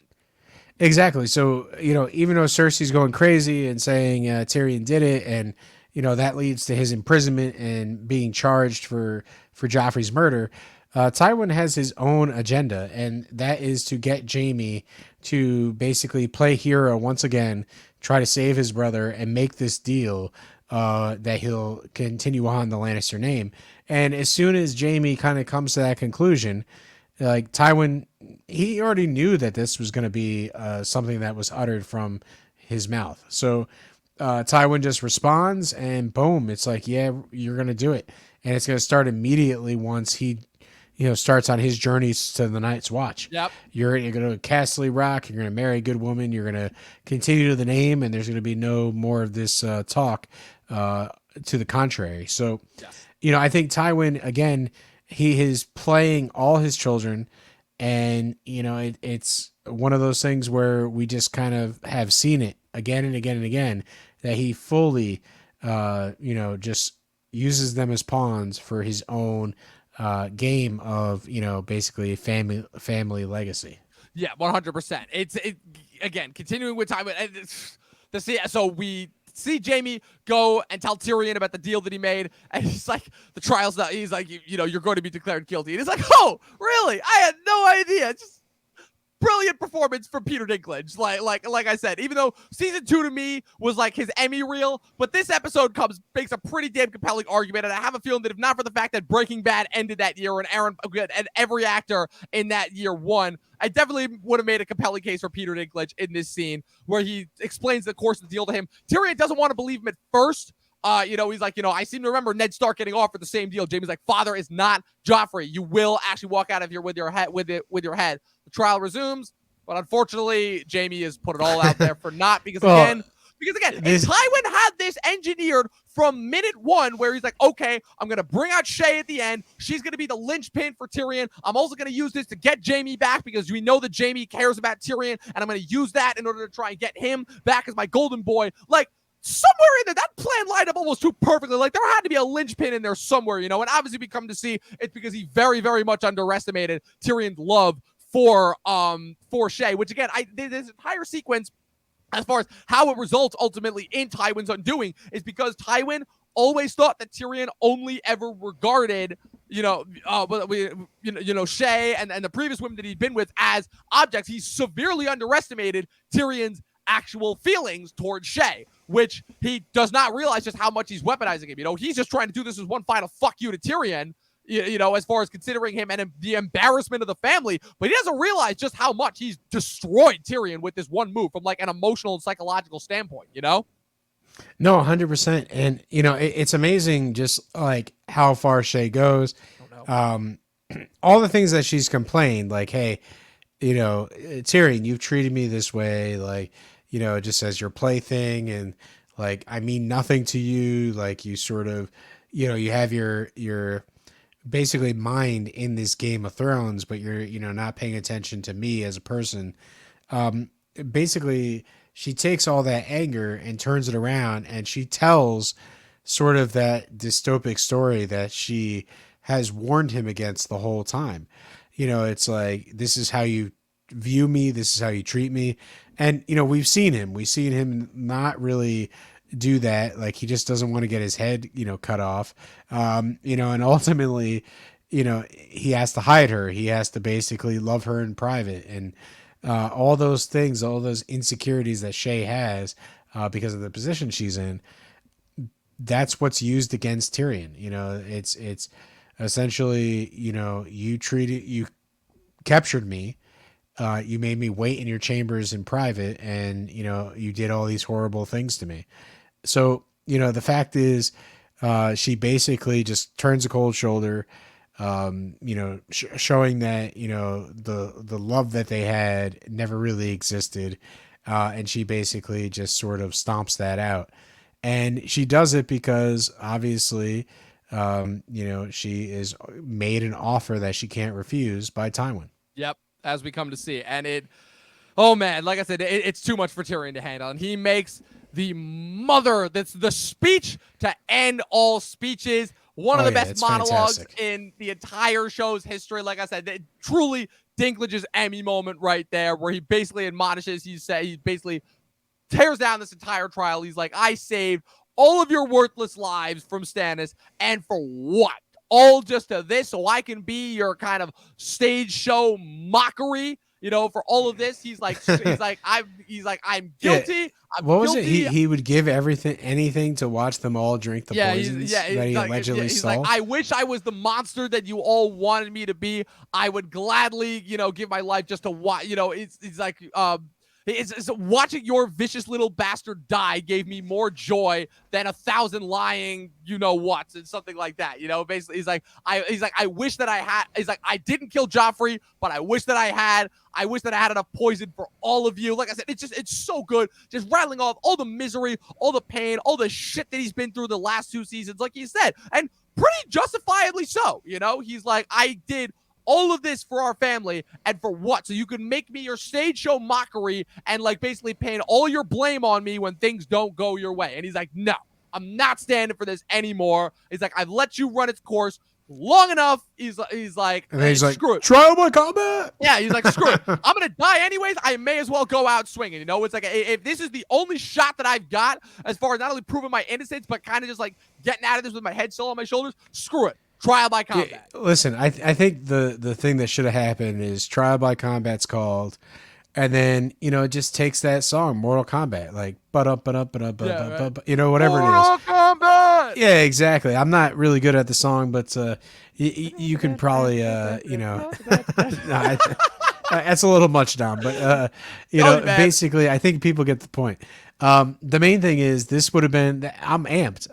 Exactly. So, even though Cersei's going crazy and saying Tyrion did it, and, that leads to his imprisonment and being charged for Joffrey's murder, Tywin has his own agenda, and that is to get Jaime to basically play hero once again, try to save his brother, and make this deal that he'll continue on the Lannister name. And as soon as Jaime kind of comes to that conclusion, like Tywin, he already knew that this was going to be something that was uttered from his mouth. So Tywin just responds, and boom, it's like, yeah, you're going to do it. And it's going to start immediately once he starts on his journeys to the Night's Watch. Yep. You're going to Castle Rock. You're going to marry a good woman. You're going to continue to the name, and there's going to be no more of this talk to the contrary. So, yes. I think Tywin, again, he is playing all his children, and it's one of those things where we just kind of have seen it again and again and again, that he fully just uses them as pawns for his own game of basically family legacy. Yeah, 100%. It's again continuing with Tywin. So we see Jaime go and tell Tyrion about the deal that he made, and he's like, the trial's not. He's like, you're going to be declared guilty, and he's like, oh, really? I had no idea. Just brilliant performance from Peter Dinklage. Like I said, even though season 2 to me was like his Emmy reel, but this episode makes a pretty damn compelling argument, and I have a feeling that if not for the fact that Breaking Bad ended that year and every actor in that year won, I definitely would have made a compelling case for Peter Dinklage in this scene where he explains the course of the deal to him. Tyrion doesn't want to believe him at first. He's like, I seem to remember Ned Stark getting offered the same deal. Jaime's like, father is not Joffrey. You will actually walk out of here with your head. The trial resumes, but unfortunately, Jaime has put it all out there for not because again, Tywin had this engineered from minute one where he's like, okay, I'm going to bring out Shae at the end. She's going to be the linchpin for Tyrion. I'm also going to use this to get Jaime back because we know that Jaime cares about Tyrion, and I'm going to use that in order to try and get him back as my golden boy. Like, somewhere in there, that plan lined up almost too perfectly. Like, there had to be a linchpin in there somewhere, and obviously we come to see it's because he very, very much underestimated Tyrion's love for Shae, which again, this entire sequence, as far as how it results ultimately in Tywin's undoing, is because Tywin always thought that Tyrion only ever regarded, Shae and the previous women that he'd been with as objects. He severely underestimated Tyrion's actual feelings towards Shae, which he does not realize just how much he's weaponizing him. He's just trying to do this as one final fuck you to Tyrion, as far as considering him and the embarrassment of the family, but he doesn't realize just how much he's destroyed Tyrion with this one move from like an emotional and psychological standpoint, No, 100%. And, it's amazing just like how far Shae goes. All the things that she's complained, like, hey, Tyrion, you've treated me this way, like, just as your plaything, and like, I mean nothing to you, like, you sort of, you have your basically mind in this Game of Thrones, but you're not paying attention to me as a person. Basically, she takes all that anger and turns it around, and she tells sort of that dystopic story that she has warned him against the whole time. It's like, this is how you view me, this is how you treat me. And we've seen him not really do that. Like, he just doesn't want to get his head cut off, and ultimately he has to hide her, he has to basically love her in private, and all those things, all those insecurities that Shae has because of the position she's in, that's what's used against Tyrion. It's essentially, you captured me, you made me wait in your chambers in private, and you did all these horrible things to me. So, the fact is, she basically just turns a cold shoulder, showing that, the love that they had never really existed. And she basically just sort of stomps that out. And she does it because obviously, she is made an offer that she can't refuse by Tywin. Yep. As we come to see. And Oh man, like I said, it's too much for Tyrion to handle, and he makes that's the speech to end all speeches. One of the best monologues fantastic in the entire show's history. Like I said, truly Dinklage's Emmy moment right there, where he basically admonishes. He basically tears down this entire trial. He's like, I saved all of your worthless lives from Stannis, and for what? All just to this, so I can be your kind of stage show mockery, for all of this. He's like, I'm guilty. Yeah. I'm what was guilty. it? He would give anything to watch them all drink the poisons that he allegedly he's saw. like, I wish I was the monster that you all wanted me to be. I would gladly, give my life just to watch. It's like, it's watching your vicious little bastard die gave me more joy than 1,000 lying, whats, and something like that. Basically, he's like, I wish that I had. He's like, I didn't kill Joffrey, but I wish that I had. I wish that I had enough poison for all of you. Like I said, it's so good. Just rattling off all the misery, all the pain, all the shit that he's been through the last 2 seasons, like you said, and pretty justifiably so. He's like, I did all of this for our family, and for what? So you can make me your stage show mockery and like basically pin all your blame on me when things don't go your way. And he's like, no, I'm not standing for this anymore. He's like, I've let you run its course long enough. He's like, screw it. Trial by combat. Yeah, he's like, screw it. I'm gonna die anyways. I may as well go out swinging. It's like, if this is the only shot that I've got as far as not only proving my innocence, but kind of just like getting out of this with my head still on my shoulders, screw it. Trial by combat. Yeah, listen, I think the thing that should have happened is trial by combat's called, and then it just takes that song Mortal Kombat, like whatever Mortal it is. Kombat. Yeah, exactly. I'm not really good at the song, but you can probably that's a little much down, but basically I think people get the point. The main thing is this would have been, I'm amped.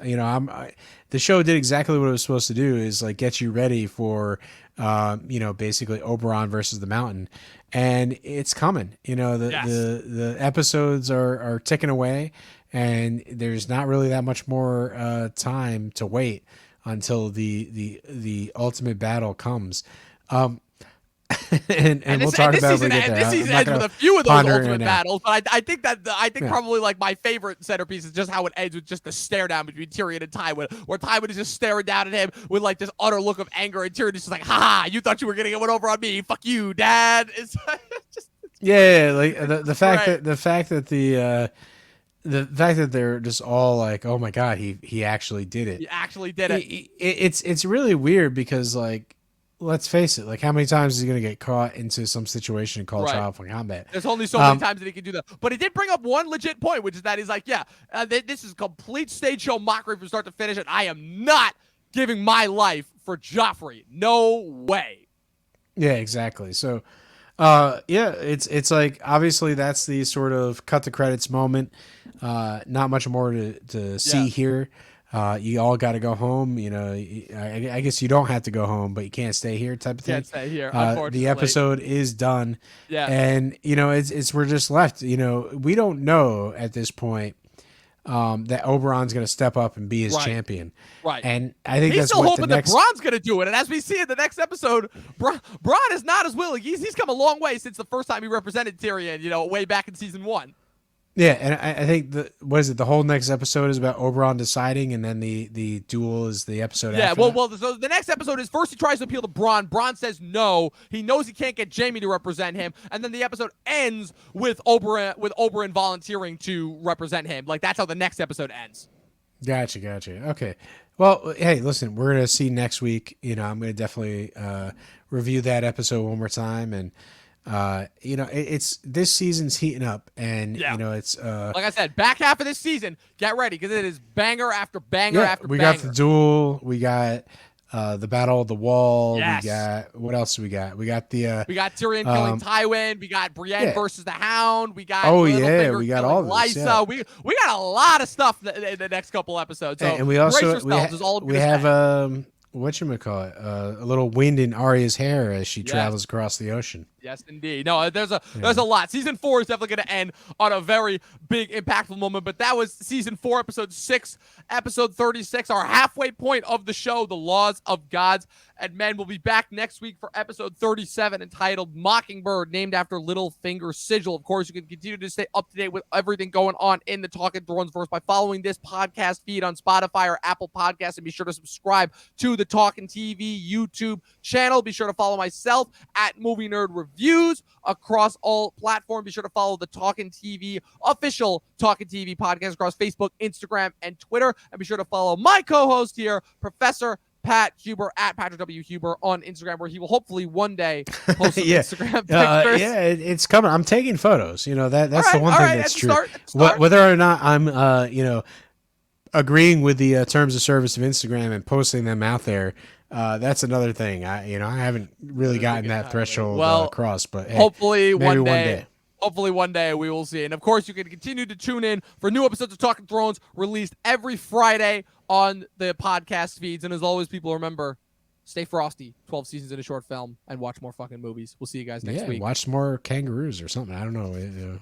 The show did exactly what it was supposed to do, is like get you ready for, basically Oberyn versus the Mountain, and it's coming. The episodes are ticking away, and there's not really that much more time to wait until the ultimate battle comes. and we'll talk about it when we get there. This season ends with a few of those ultimate battles, but I think probably like my favorite centerpiece is just how it ends with just the stare down between Tyrion and Tywin, where Tywin is just staring down at him with like this utter look of anger, and Tyrion is just like, "Ha! You thought you were gonna get one over on me? Fuck you, Dad!" It's just like the fact that they're just all like, "Oh my God, he actually did it! He actually did it!" It's really weird because like, let's face it, like how many times is he going to get caught into some situation called trial by combat? There's only so many times that he can do that. But he did bring up one legit point, which is that he's like, this is complete stage show mockery from start to finish, and I am not giving my life for Joffrey. No way. Yeah, exactly. So, it's like, obviously that's the sort of cut the credits moment. Not much more to see here. You all got to go home. I guess you don't have to go home, but you can't stay here type of thing. Can't stay here, unfortunately. The episode is done. Yeah. And, we're just left. We don't know at this point that Oberyn's going to step up and be his champion. Right. And I think he's that's still what hoping that Bronn's going to do it. And as we see in the next episode, Bronn is not as willing. He's come a long way since the first time he represented Tyrion, way back in season 1. Yeah, and I think the whole next episode is about Oberyn deciding, and then the duel is the episode after. Well, so the next episode is first he tries to appeal to Bronn. Bronn says no. He knows he can't get Jaime to represent him, and then the episode ends with Oberyn volunteering to represent him. Like, that's how the next episode ends. Gotcha. Okay. Well, hey, listen, we're gonna see next week. I'm gonna definitely review that episode one more time, and it's this season's heating up, and it's like I said, back half of this season, get ready because it is banger after banger after banger. We got the duel, we got the battle of the wall, yes. We got, what else do we got? We got Tyrion killing Tywin, we got Brienne versus the Hound, we got we got all this. Lysa. We got a lot of stuff in the next couple episodes. So and we also we have whatchamacallit, a little wind in Arya's hair as she travels across the ocean. Yes, indeed. No, there's a lot. Season 4 is definitely going to end on a very big, impactful moment. But that was season 4, episode 6, episode 36, our halfway point of the show, The Laws of Gods and Men. We'll be back next week for episode 37, entitled Mockingbird, named after Littlefinger's sigil. Of course, you can continue to stay up to date with everything going on in the Talkin' Thrones verse by following this podcast feed on Spotify or Apple Podcasts, and be sure to subscribe to the Talkin' TV YouTube channel. Be sure to follow myself at Movie Nerd Reviews across all platforms. Be sure to follow the Talkin' TV official Talkin' TV podcast across Facebook, Instagram, and Twitter. And be sure to follow my co-host here, Professor Pat Huber, at Patrick W. Huber on Instagram, where he will hopefully one day post some Instagram pictures. It's coming. I'm taking photos. That's the one thing that's true. Whether or not I'm, agreeing with the terms of service of Instagram and posting them out there, that's another thing. I haven't really gotten that threshold across, but hey, hopefully one day. Hopefully one day we will see. And of course, you can continue to tune in for new episodes of Talkin' Thrones released every Friday on the podcast feeds. And as always, people, remember, stay frosty. 12 seasons in a short film, and watch more fucking movies. We'll see you guys next week. Watch more kangaroos or something. I don't know.